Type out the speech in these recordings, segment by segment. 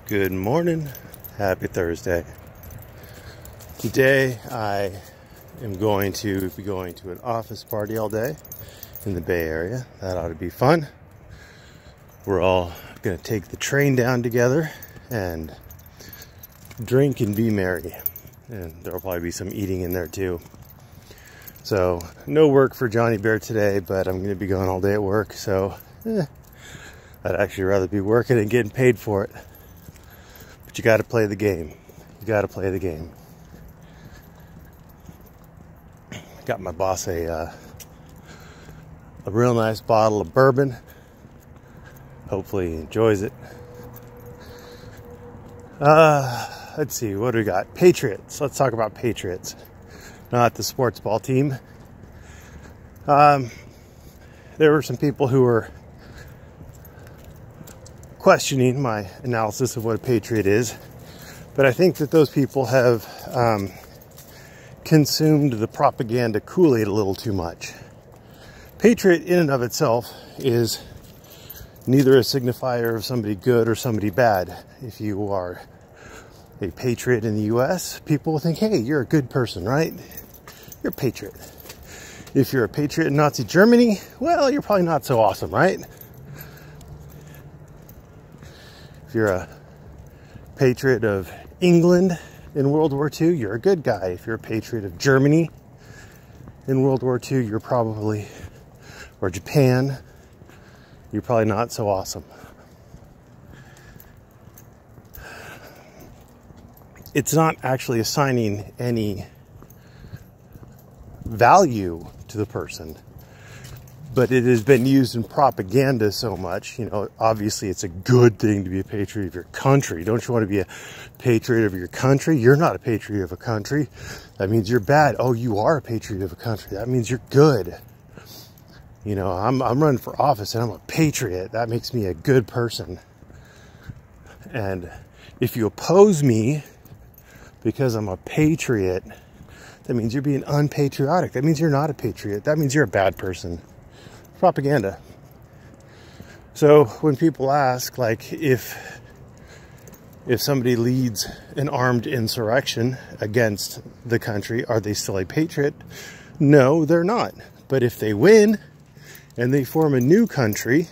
Good morning. Happy Thursday. Today I am going to be going to an office party all day in the Bay Area. That ought to be fun. We're all going to take the train down together and drink and be merry. And there'll probably be some eating in there too. So no work for Johnny Bear today, but I'm going to be going all day at work. So I'd actually rather be working and getting paid for it. But you got to play the game. You got to play the game. Got my boss a real nice bottle of bourbon. Hopefully he enjoys it. Let's see, what do we got? Patriots. Let's talk about Patriots. Not the sports ball team. There were some people who were questioning my analysis of what a patriot is, but I think that those people have consumed the propaganda Kool-Aid a little too much. Patriot in and of itself is neither a signifier of somebody good or somebody bad. If you are a patriot in the US, people will think, hey, you're a good person, right? You're a patriot. If you're a patriot in Nazi Germany, well, you're probably not so awesome, right? If you're a patriot of England in World War II, you're a good guy. If you're a patriot of Germany in World War II, you're probably, or Japan, you're probably not so awesome. It's not actually assigning any value to the person, but it has been used in propaganda so much. You know, obviously it's a good thing to be a patriot of your country. Don't you want to be a patriot of your country? You're not a patriot of a country. That means you're bad. Oh, you are a patriot of a country. That means you're good. You know, I'm running for office and I'm a patriot. That makes me a good person. And if you oppose me because I'm a patriot, that means you're being unpatriotic. That means you're not a patriot. That means you're a bad person. Propaganda. So when people ask, like, if somebody leads an armed insurrection against the country, are they still a patriot? No, they're not. But if they win and they form a new country,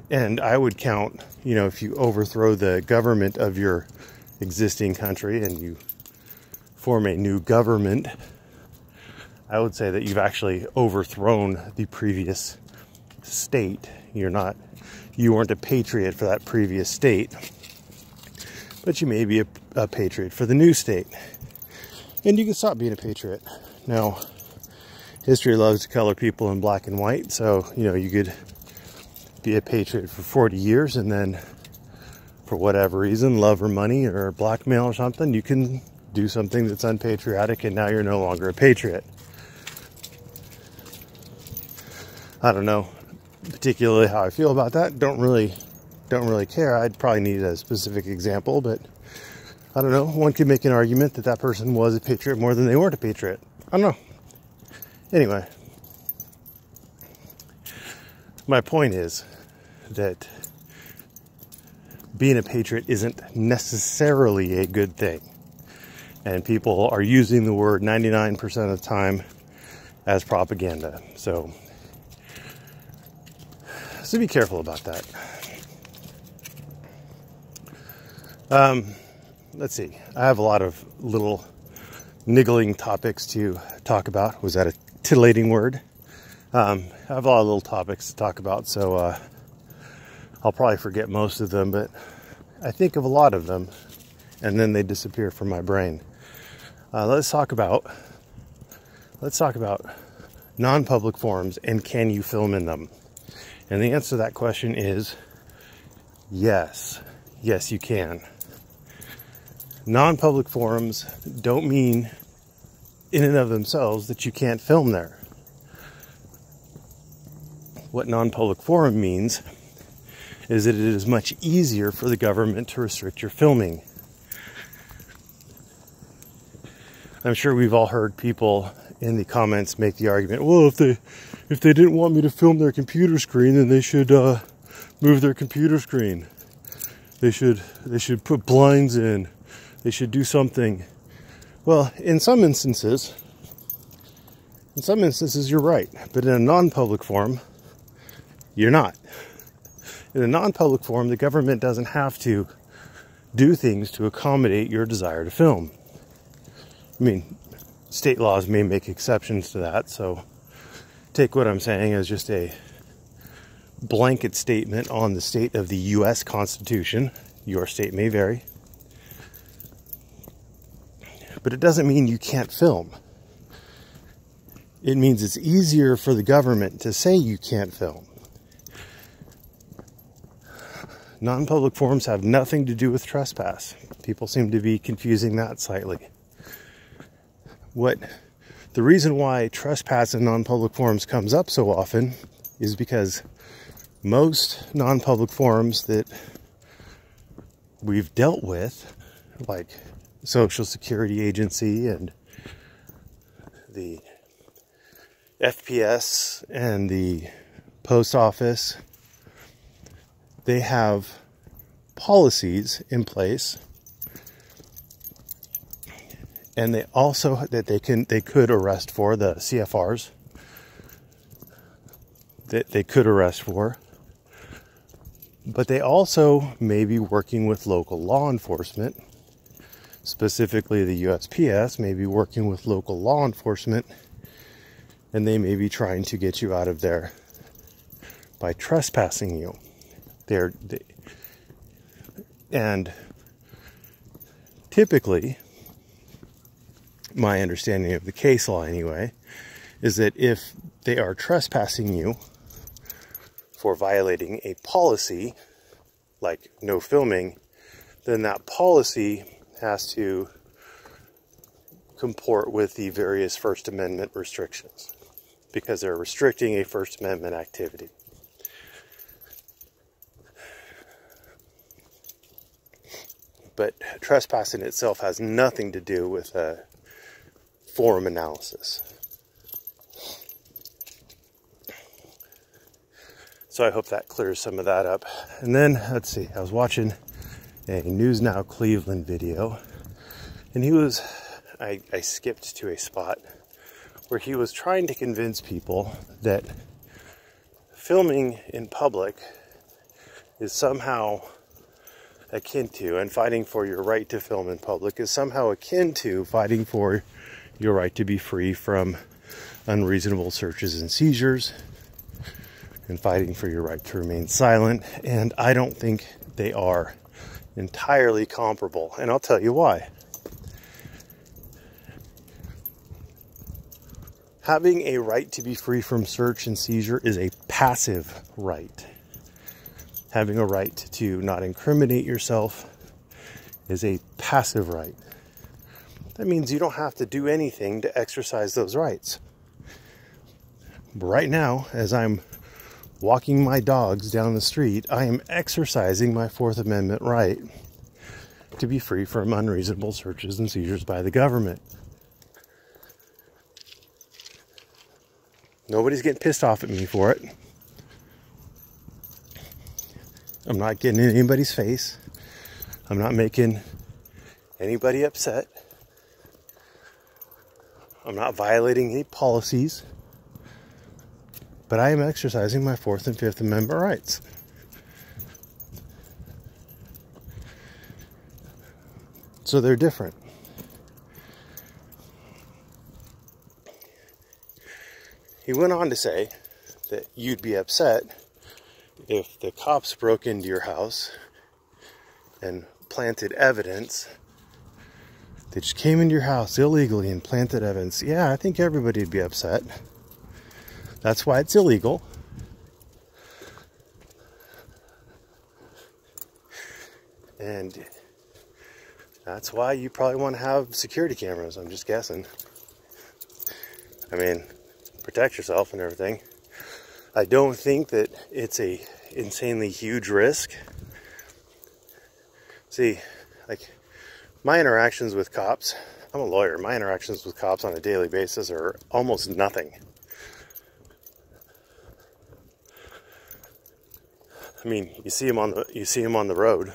and I would count, you know, if you overthrow the government of your existing country and you form a new government, I would say that you've actually overthrown the previous state. You weren't a patriot for that previous state, but you may be a patriot for the new state. And you can stop being a patriot. Now, history loves to color people in black and white, so, you know, you could be a patriot for 40 years and then, for whatever reason, love or money or blackmail or something, you can do something that's unpatriotic and now you're no longer a patriot. I don't know particularly how I feel about that. Don't really care. I'd probably need a specific example, but I don't know. One could make an argument that that person was a patriot more than they weren't a patriot. I don't know. Anyway, my point is that being a patriot isn't necessarily a good thing. And people are using the word 99% of the time as propaganda. So be careful about that. Let's see. I have a lot of little niggling topics to talk about. Was that a titillating word? I have a lot of little topics to talk about, so I'll probably forget most of them, but I think of a lot of them, and then they disappear from my brain. Let's talk about non-public forums and can you film in them? And the answer to that question is yes. Yes, you can. Non-public forums don't mean in and of themselves that you can't film there. What non-public forum means is that it is much easier for the government to restrict your filming. I'm sure we've all heard people in the comments make the argument, well, if they didn't want me to film their computer screen, then they should move their computer screen. They should put blinds in. They should do something. Well, in some instances you're right, but in a non-public forum, you're not. In a non-public forum, the government doesn't have to do things to accommodate your desire to film. I mean, state laws may make exceptions to that, so take what I'm saying as just a blanket statement on the state of the U.S. Constitution. Your state may vary. But it doesn't mean you can't film. It means it's easier for the government to say you can't film. Non-public forums have nothing to do with trespass. People seem to be confusing that slightly. The reason why trespass in non-public forums comes up so often is because most non-public forums that we've dealt with, like Social Security Agency and the FPS and the Post Office, they have policies in place, and they also that they could arrest for the CFRs that they could arrest for, but they also may be working with local law enforcement, specifically the USPS may be working with local law enforcement, and they may be trying to get you out of there by trespassing you. And typically, my understanding of the case law anyway, is that if they are trespassing you for violating a policy, like no filming, then that policy has to comport with the various First Amendment restrictions, because they're restricting a First Amendment activity. But trespassing itself has nothing to do with a forum analysis. So I hope that clears some of that up. And then, let's see, I was watching a News Now Cleveland video, and I skipped to a spot where he was trying to convince people that filming in public is somehow akin to, and fighting for your right to film in public is somehow akin to fighting for your right to be free from unreasonable searches and seizures, and fighting for your right to remain silent. And I don't think they are entirely comparable, and I'll tell you why. Having a right to be free from search and seizure is a passive right. Having a right to not incriminate yourself is a passive right. That means you don't have to do anything to exercise those rights. But right now, as I'm walking my dogs down the street, I am exercising my Fourth Amendment right to be free from unreasonable searches and seizures by the government. Nobody's getting pissed off at me for it. I'm not getting in anybody's face. I'm not making anybody upset. I'm not violating any policies. But I am exercising my Fourth and Fifth Amendment rights. So they're different. He went on to say that you'd be upset if the cops broke into your house and planted evidence. They just came into your house illegally and planted evidence. Yeah, I think everybody would be upset. That's why it's illegal. And that's why you probably want to have security cameras, I'm just guessing. I mean, protect yourself and everything. I don't think that it's a insanely huge risk. See, like, my interactions with cops, I'm a lawyer, my interactions with cops on a daily basis are almost nothing. I mean, you see them on the road.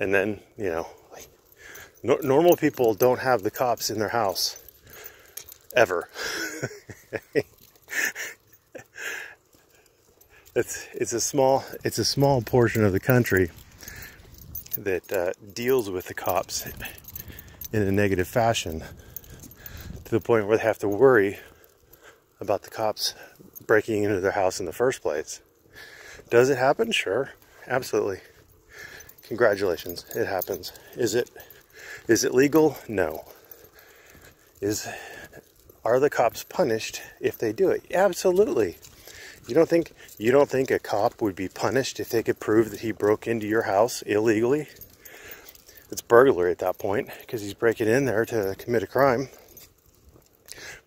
And then, you know, like, normal people don't have the cops in their house ever. It's a small portion of the country that deals with the cops in a negative fashion, to the point where they have to worry about the cops breaking into their house in the first place. Does it happen? Sure, absolutely. Congratulations, it happens. Is it legal? No. Are the cops punished if they do it? Absolutely. You don't think a cop would be punished if they could prove that he broke into your house illegally? It's burglary at that point, because he's breaking in there to commit a crime.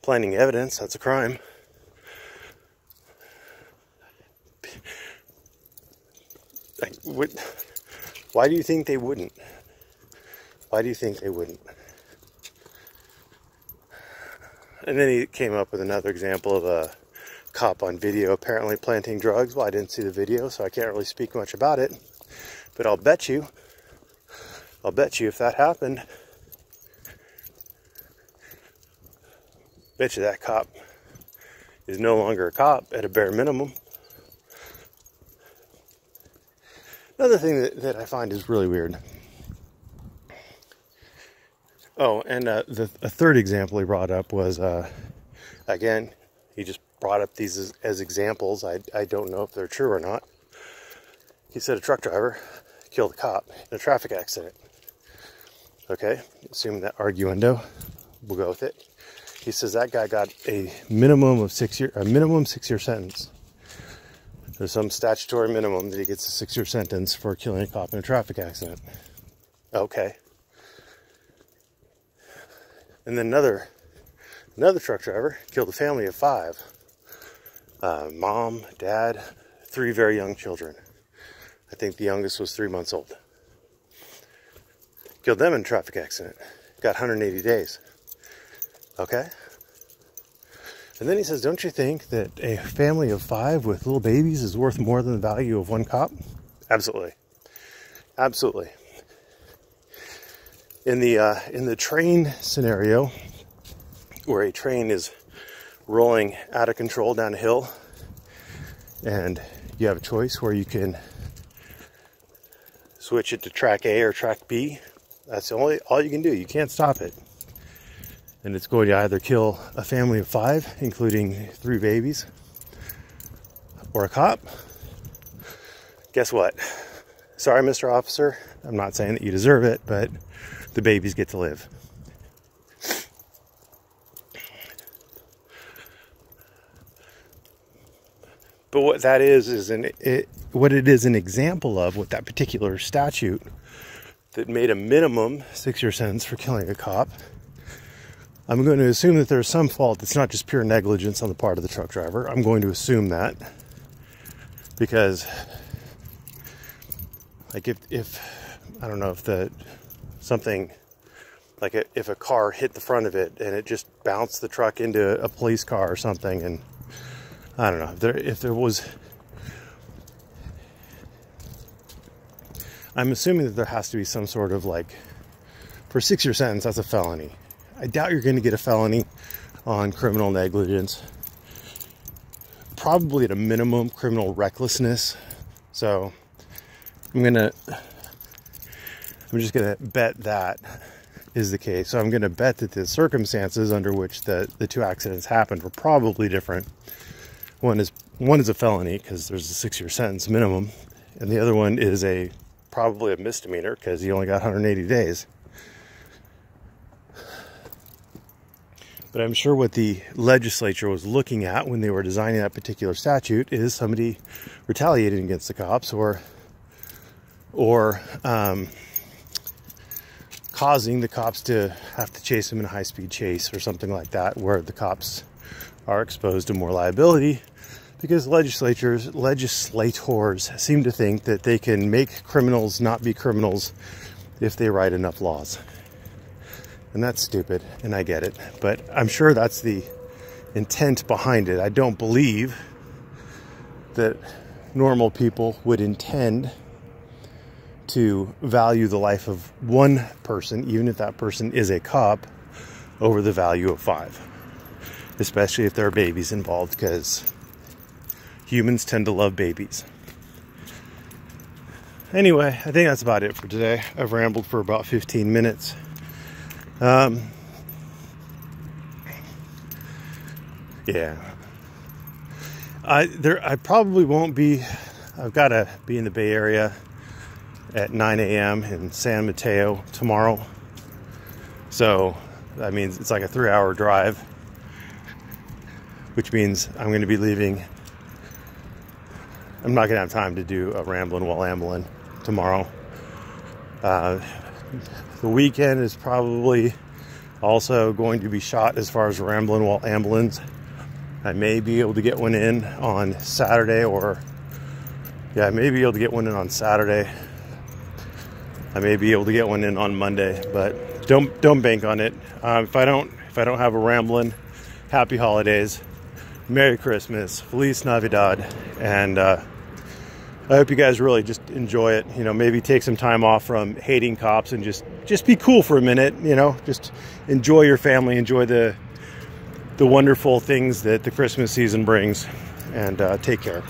Planting evidence, that's a crime. Why do you think they wouldn't? Why do you think they wouldn't? And then he came up with another example of a cop on video apparently planting drugs. Well, I didn't see the video, so I can't really speak much about it. But I'll bet you if that happened, bet you that cop is no longer a cop at a bare minimum. Another thing that I find is really weird. Oh, and a third example he brought up was, again, he just brought up these as examples. I don't know if they're true or not. He said a truck driver killed a cop in a traffic accident. Okay, assuming that arguendo, we'll go with it. He says that guy got a minimum 6-year sentence. There's some statutory minimum that he gets a 6-year sentence for killing a cop in a traffic accident. Okay. And then another truck driver killed a family of 5. Mom, dad, 3 very young children. I think the youngest was 3 months old. Killed them in a traffic accident. Got 180 days. Okay? And then he says, don't you think that a family of 5 with little babies is worth more than the value of one cop? Absolutely. Absolutely. In the train scenario, where a train is rolling out of control down a hill, and you have a choice where you can switch it to track A or track B, that's all you can do. You can't stop it. And it's going to either kill a family of 5, including 3 babies, or a cop. Guess what? Sorry, Mr. Officer. I'm not saying that you deserve it, but the babies get to live. But what that is what it is an example of, what that particular statute that made a minimum 6-year sentence for killing a cop. I'm going to assume that there's some fault. It's not just pure negligence on the part of the truck driver. I'm going to assume that, because, like, if I don't know, if if a car hit the front of it and it just bounced the truck into a police car or something, and I don't know, if there was, I'm assuming that there has to be some sort of, like, for a 6-year sentence, that's a felony. I doubt you're going to get a felony on criminal negligence. Probably at a minimum criminal recklessness. So I'm just going to bet that is the case. So I'm going to bet that the circumstances under which the 2 accidents happened were probably different. One is a felony because there's a 6-year sentence minimum, and the other one is probably a misdemeanor because he only got 180 days. But I'm sure what the legislature was looking at when they were designing that particular statute is somebody retaliating against the cops, or causing the cops to have to chase them in a high-speed chase or something like that, where the cops are exposed to more liability, because legislators seem to think that they can make criminals not be criminals if they write enough laws. And that's stupid, and I get it. But I'm sure that's the intent behind it. I don't believe that normal people would intend to value the life of one person, even if that person is a cop, over the value of 5. Especially if there are babies involved, because humans tend to love babies. Anyway, I think that's about it for today. I've rambled for about 15 minutes. Yeah. I probably won't be. I've got to be in the Bay Area at 9 a.m. in San Mateo tomorrow. So that means it's like a 3-hour drive, which means I'm going to be leaving. I'm not going to have time to do a Ramblin' while Amblin tomorrow. The weekend is probably also going to be shot as far as Ramblin' while Amblin's. I may be able to get one in on Saturday, I may be able to get one in on Saturday. I may be able to get one in on Monday, but don't bank on it. If I don't have a Ramblin', happy holidays, Merry Christmas, Feliz Navidad, and I hope you guys really just enjoy it. You know, maybe take some time off from hating cops and just be cool for a minute. You know, just enjoy your family, enjoy the wonderful things that the Christmas season brings, and take care.